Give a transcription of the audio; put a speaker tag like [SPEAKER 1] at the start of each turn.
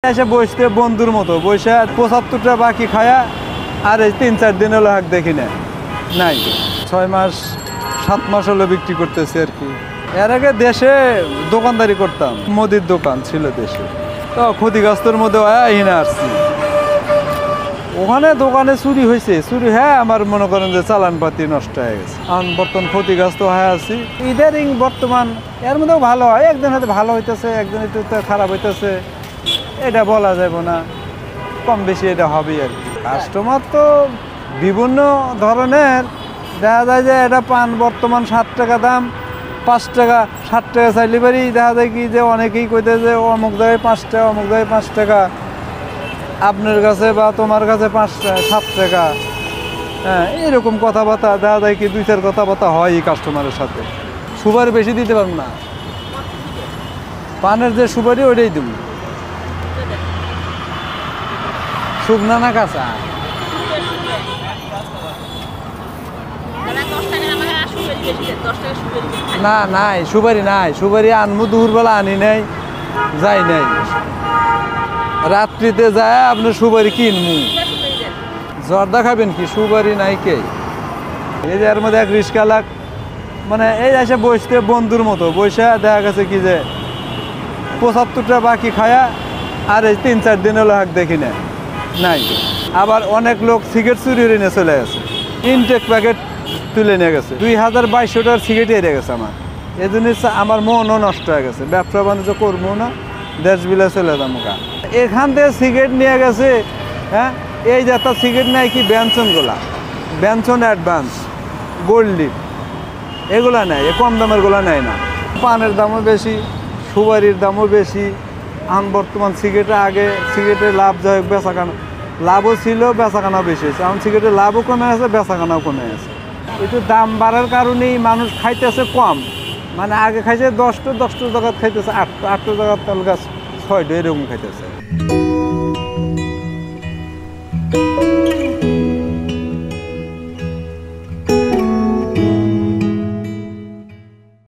[SPEAKER 1] এসে বসতে বন্ধুর মতো বসে ৭৫টা বাকি খায়া আর এই ৩-৪ দিন হলো হাক দেখি না নাই ৬ মাস ৭ মাস হলো বিক্রি করতেছি আর কি। এর আগে দেশে দোকানদারি করতাম, মুদির দোকান ছিল দেশে, তো ক্ষতিগ্রস্তর মধ্যে এখানে আসছি। ওখানে দোকানে চুরি হয়েছে, চুরি হ্যাঁ আমার মনে করেন যে চালানপাতি নষ্ট হয়ে গেছে। এখন বর্তমান ক্ষতিগ্রস্ত হয়ে আছি। ইদারিং বর্তমান এর মধ্যেও ভালো হয়, একদিন হয়তো ভালো হইতেছে, একদিন একটু খারাপ হইতেছে, এটা বলা যাবে না, কম বেশি এটা হবেই আর কি। কাস্টমার তো বিভিন্ন ধরনের, দেখা যায় যে এটা পান বর্তমান ৭ টাকা দাম, ৫ টাকা ৬০ টাকা চাইলে পারি, দেখা যায় কি যে অনেকেই কইতে যে অমুক জায়গায় ৫ টাকা, অমুক জায়গায় ৫ টাকা, আপনার কাছে বা তোমার কাছে ৫ টাকা ৭ টাকা, হ্যাঁ এরকম কথাবার্তা দেখা যায় কি ২-৪ কথাবার্তা হয় এই কাস্টমারের সাথে। সুপারি বেশি দিতে পারবো না, পানের যে সুপারি ওইটাই দেবো। শুকনা না কাঁচা? না নাই সুপারি নাই, সুপারি আনবো দুপুরবেলা আনি নাই, যাই নাই, রাত্রিতে যায় আপনার সুপারি কিনবো। জর্দা খাবেন কি? সুপারি নাই কে। এই যে এর মধ্যে এক রিস্কালাক মানে এই এসে বসতে বন্ধুর মতো বসে দেখা গেছে কি যে ৭৫টা বাকি খায়া আর এই ৩-৪ দিন হলো হাক দেখি না নাই। আবার অনেক লোক সিগারেট চুরি নিয়ে চলে গেছে, ইনটেক প্যাকেট তুলে নিয়ে গেছে, ২,২০০টার সিগারেট এড়ে গেছে আমার। এই জন্য আমার মনও নষ্ট হয়ে গেছে, ব্যবসা বাণিজ্য করবো না, দেশ বিলে চলে যাবো গা। এখান থেকে সিগারেট নিয়ে গেছে, হ্যাঁ এই যে একটা সিগারেট নেয় কি ব্যঞ্চনগুলা, ব্যঞ্চন অ্যাডভান্স, গোল্ড লিপ, এগুলা নেয়, কম দামেরগুলা নেয় না। পানের দামও বেশি, সুপারির দামও বেশি। এখন বর্তমান সিগারেটে আগে সিগারেটের লাভ যাই হোক বেচাকেনা লাভও ছিল, বেচাকেনাও বেশি হয়েছে। এখন সিগারেটের লাভও কমে আছে, বেচাকেনাও কমে আছে। একটু দাম বাড়ার কারণেই মানুষ খাইতেছে কম, মানে আগে খাইছে ১০টা জায়গাত খাইতেছে ৮টা জায়গাত তাল গাছ ৬টা এরকম খাইতেছে।